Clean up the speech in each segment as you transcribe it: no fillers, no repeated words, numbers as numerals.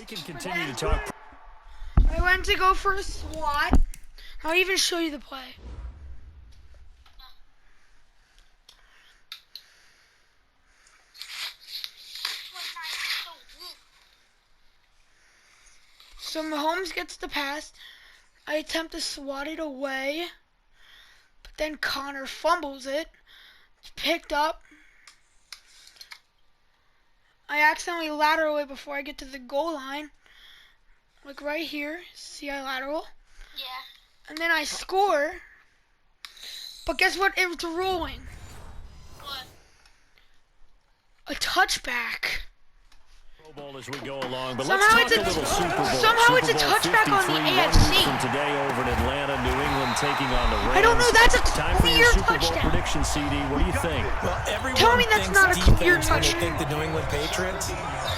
We can continue to talk. I went to go for a swat. I'll even show you the play. So Mahomes gets the pass. I attempt to swat it away, but then Connor fumbles it. It's picked up. I accidentally lateral it before I get to the goal line. Like right here. See, I lateral. Yeah. And then I score. But guess what? It's ruling. What? A touchback. Pro Bowl as we go along, but Somehow let's talk it's a little Super Bowl. somehow it's a Super Bowl touchback on the 53, AFC. 1 week from today over in Atlanta, New England taking on the Rams. I don't know. That's a Time for your clear Super Bowl touchdown. prediction, CD. What do you think? Well, everyone Tell me that's thinks not a clear defense when they touchdown. think the New England Patriots,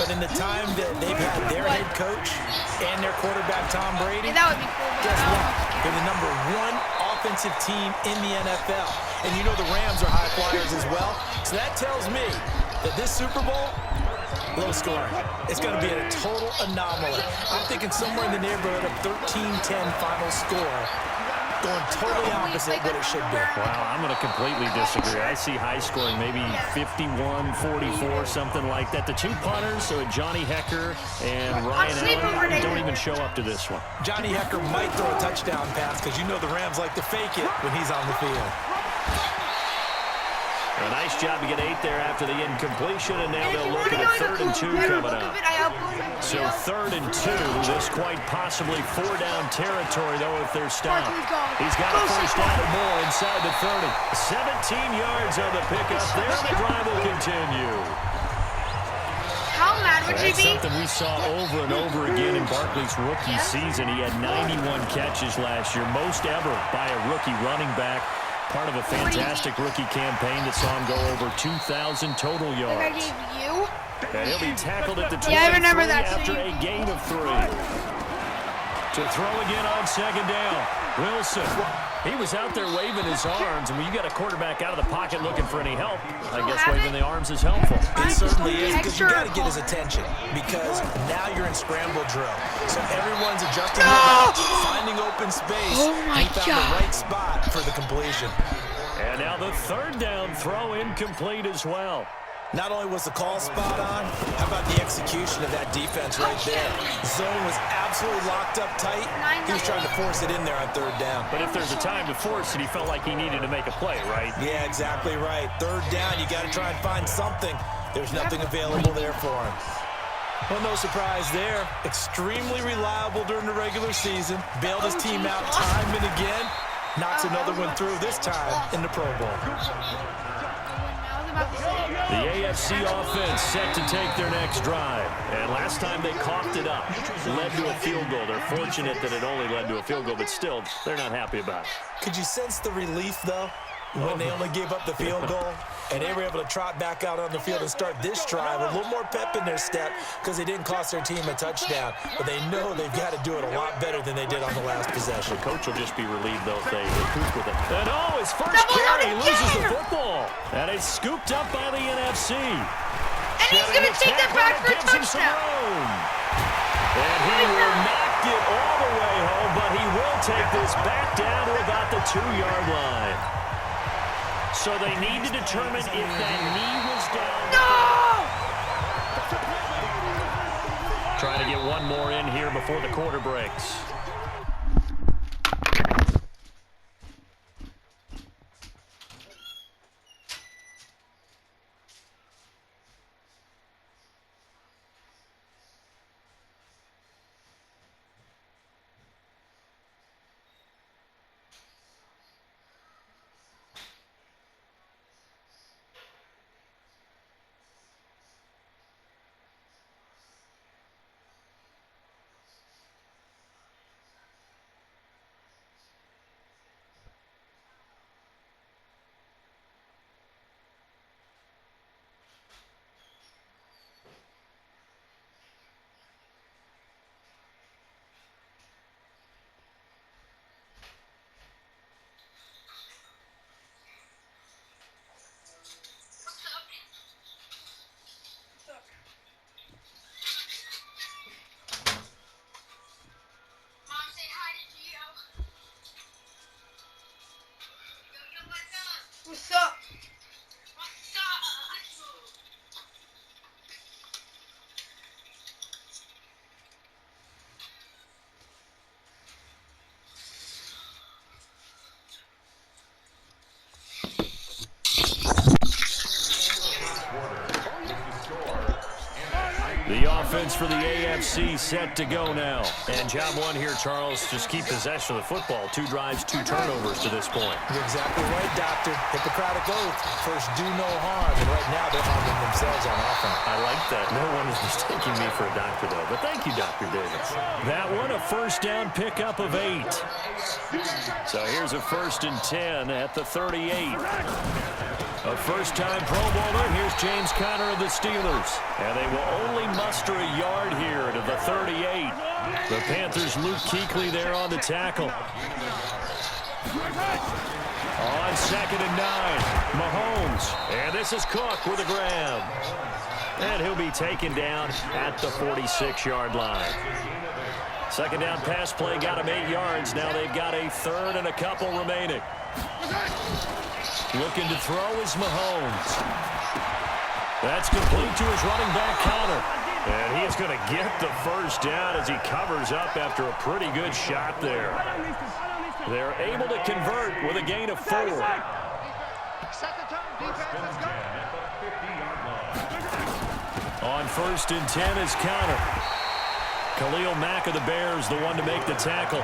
but in the time that they've had their head coach and their quarterback Tom Brady, Yeah, that would be cool. But guess I don't what? know. They're the number 1 offensive team in the NFL. And you know the Rams are high flyers as well. So that tells me that this Super Bowl, low scoring. It's going to be a total anomaly. I'm thinking somewhere in the neighborhood of 13-10 final score, going totally opposite what it should be. Wow, I'm going to completely disagree. I see high scoring, maybe 51-44, something like that. The two punters, so Johnny Hecker and Ryan Allen, don't even show up to this one. Johnny Hecker might throw a touchdown pass because you know the Rams like to fake it when he's on the field. A nice job to get 8 there after the incompletion, and now they'll look at a 3rd and 2 coming up. So 3rd and 2, this quite possibly 4-down territory, though, if they're stopped. He's got a first down and more inside the 30. 17 yards on the pickup there. The drive will continue. How mad would you That's be? something we saw over and over again in Barkley's rookie season. He had 91 catches last year, most ever by a rookie running back. Part of a fantastic rookie campaign that saw him go over 2,000 total Like I yards. gave you? And he'll be tackled at the 23 Yeah, I remember that after scene. a gain of 3. To throw again on 2nd down. Wilson. He was out there waving his arms, and when you got a quarterback out of the pocket looking for any help, I guess waving the arms is helpful. It certainly is, because you got to get his attention, because now you're in scramble drill. So everyone's adjusting their backs, finding open space. Oh my He found God. the right spot for the completion. And now the 3rd down throw incomplete as well. Not only was the call spot on, how about the execution of that defense right there? Zone was absolutely locked up tight. He was trying to force it in there on 3rd down. But if there's a time to force it, he felt like he needed to make a play, right? Yeah, exactly right. 3rd down, you got to try and find something. There's nothing available there for him. Well, no surprise there. Extremely reliable during the regular season. Bailed his team out time and again. Knocks another one through, this time in the Pro Bowl. The AFC offense set to take their next drive. And last time they coughed it up, led to a field goal. They're fortunate that it only led to a field goal, but still, they're not happy about it. Could you sense the relief, though, when they only gave up the field goal? And they were able to trot back out on the field and start this drive. A little more pep in their step because they didn't cost their team a touchdown. But they know they've got to do it a lot better than they did on the last possession. The coach will just be relieved, though, if they recoup with it. And his first carry loses the football. And it's scooped up by the NFC. And he's going to take that back for a touchdown. And he will not get all the way home, but he will take this back down to about the 2-yard line. So they need to determine if that knee was down. No! Trying to get one more in here before the quarter breaks. for the AFC set to go now. And job one here, Charles, just keep possession of the football. 2 drives, 2 turnovers to this point. You're exactly right, Doctor. Hippocratic oath. First, do no harm. And right now, they're harming themselves on offense. I like that. No one is mistaking me for a doctor, though. But thank you, Dr. Davis. That one, a first down pickup of 8. So here's a 1st and 10 at the 38. A first-time Pro Bowler. Here's James Conner of the Steelers. And they will only muster a yard here to the 38. The Panthers' Luke Kuechly there on the tackle. On 2nd and 9, Mahomes. And this is Cook with a grab. And he'll be taken down at the 46-yard line. 2nd down pass play got him 8 yards. Now they've got a 3rd and a couple remaining. Looking to throw is Mahomes. That's complete to his running back, Conner. And he is going to get the first down as he covers up after a pretty good shot there. They're able to convert with a gain of 4. On 1st and 10 is Conner. Khalil Mack of the Bears, the one to make the tackle.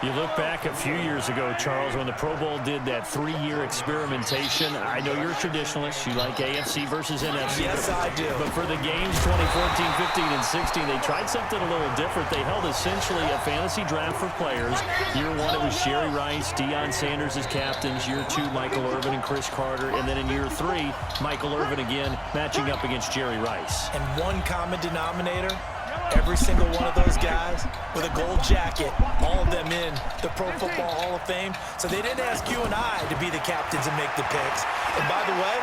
You look back a few years ago, Charles, when the Pro Bowl did that 3-year experimentation. I know you're a traditionalist. You like AFC versus NFC. Yes, I do. But for the games 2014, 15, and 16, they tried something a little different. They held essentially a fantasy draft for players. Year 1, it was Jerry Rice, Deion Sanders as captains. Year 2, Michael Irvin and Chris Carter. And then in year 3, Michael Irvin again matching up against Jerry Rice. And one common denominator, every single one of those guys with a gold jacket, all of them in the Pro Football Hall of Fame. So they didn't ask you and I to be the captains and make the picks. And by the way,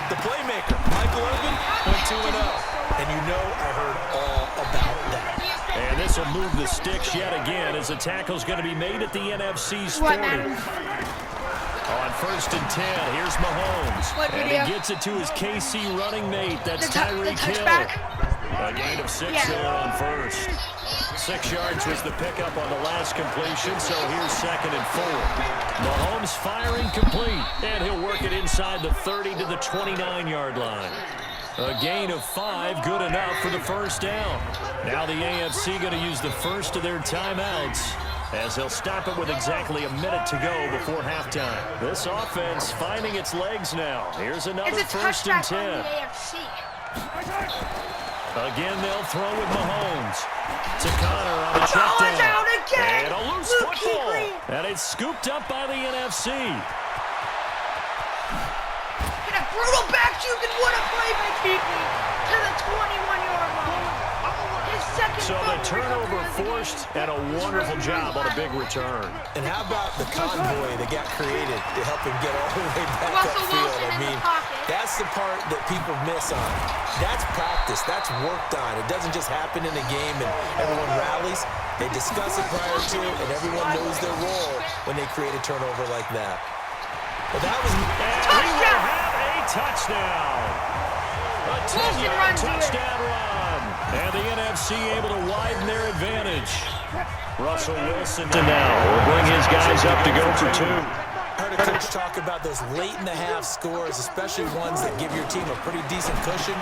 the playmaker, Michael Irvin, went 2-0. And you know I heard all about that. And this will move the sticks yet again as the tackle's going to be made at the NFC's 40. On 1st and 10, here's Mahomes. And he gets it to his KC running mate. That's Tyreek Hill. A gain of 6 there on 1st. 6 yards was the pickup on the last completion, so here's 2nd and 4. Mahomes firing complete, and he'll work it inside the 30 to the 29-yard line. A gain of 5, good enough for the first down. Now the AFC going to use the first of their timeouts, as they'll stop it with exactly a minute to go before halftime. This offense finding its legs now. Here's another 1st and 10. Again, they'll throw with Mahomes. To Conner on the check down. And a loose football. And it's scooped up by the NFC. And a brutal back juke, and what a play by Kuechly to the 21-yard line. So the turnover forced, and a wonderful job on a big return. And how about the convoy that got created to help him get all the way back upfield? I mean, that's the part that people miss on. That's practice. That's work done. It doesn't just happen in a game and everyone rallies. They discuss it prior to, and everyone knows their role when they create a turnover like that. But that was... And he will have a touchdown. A 10-yard touchdown run. And the NFC able to widen their advantage. Russell Wilson to now will bring his guys up to go for 2. I heard a coach talk about those late-in-the-half scores, especially ones that give your team a pretty decent cushion.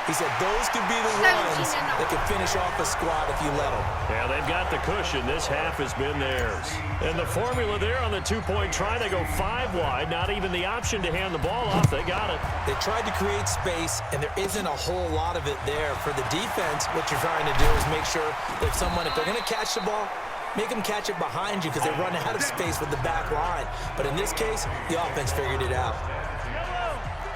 He said those could be the ones that could finish off a squad if you let them. Yeah, they've got the cushion. This half has been theirs. And the formula there on the 2-point try, they go 5 wide. Not even the option to hand the ball off. They got it. They tried to create space, and there isn't a whole lot of it there. For the defense, what you're trying to do is make sure that if they're going to catch the ball, make them catch it behind you because they run out of space with the back line. But in this case, the offense figured it out.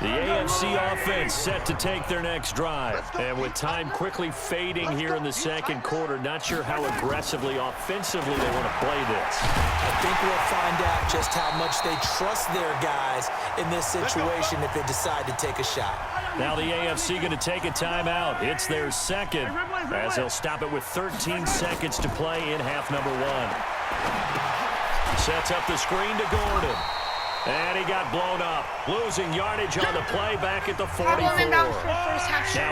The AFC offense set to take their next drive. And with time quickly fading here in the second quarter, not sure how aggressively, offensively they want to play this. I think we'll find out just how much they trust their guys in this situation if they decide to take a shot. Now the AFC going to take a timeout. It's their second, as they'll stop it with 13 seconds to play in half number 1. Sets up the screen to Gordon. And he got blown up. Losing yardage on the play back at the 44. Now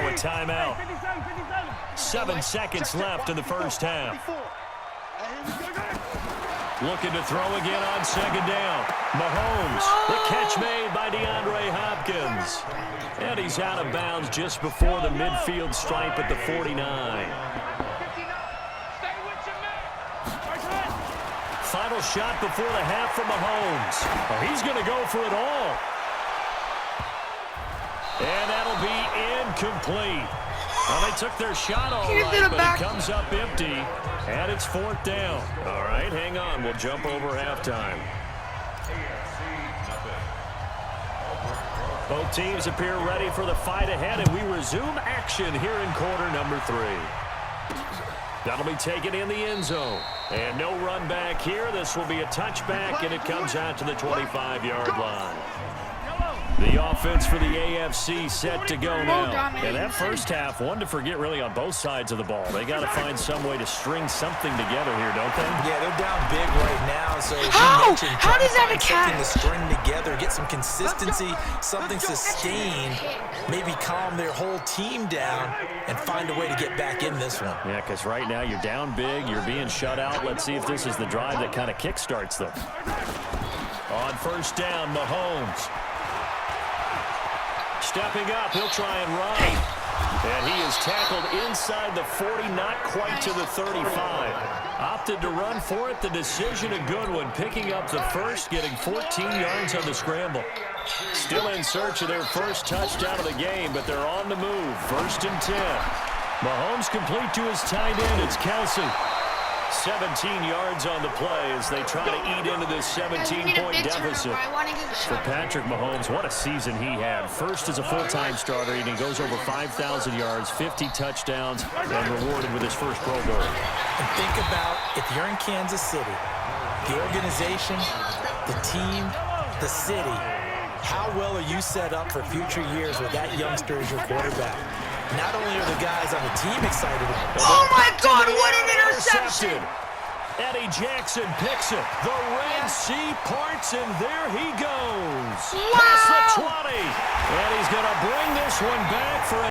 a timeout. 7 seconds left in the first half. Looking to throw again on second down. Mahomes, the catch made by DeAndre Hopkins. And he's out of bounds just before the midfield stripe at the 49. Final shot before the half from Mahomes. Oh, he's going to go for it all. And that'll be incomplete. Well, they took their shot all right, but it comes up empty, and it's 4th down. All right, hang on. We'll jump over halftime. Both teams appear ready for the fight ahead, and we resume action here in quarter number 3. That'll be taken in the end zone. And no run back here. This will be a touchback, and it comes out to the 25-yard line. The offense for the AFC set to go now. And that first half, one to forget really on both sides of the ball. They got to find some way to string something together here, don't they? Yeah, they're down big right now. So as you mentioned, how does that something to string together, get some consistency, something sustained, maybe calm their whole team down and find a way to get back in this one. Yeah, because right now you're down big, you're being shut out. Let's see if this is the drive that kind of kickstarts them. On first down, Mahomes. Stepping up, he'll try and run. And he is tackled inside the 40, not quite to the 35. Opted to run for it. The decision a good one. Picking up the first, getting 14 yards on the scramble. Still in search of their first touchdown of the game, but they're on the move. 1st and 10. Mahomes complete to his tight end. It's Kelsey. 17 yards on the play as they try to eat into this 17-point deficit. For Patrick Mahomes, what a season he had. First as a full-time starter, and he goes over 5,000 yards, 50 touchdowns, and rewarded with his first Pro Bowl. And think about if you're in Kansas City, the organization, the team, the city, how well are you set up for future years with that youngster as your quarterback? Not only are the guys on the team excited about it. Oh, my God, what an interception! Eddie Jackson picks it. The Red Sea parts, and there he goes. Wow. Past the 20. And he's going to bring this one back for a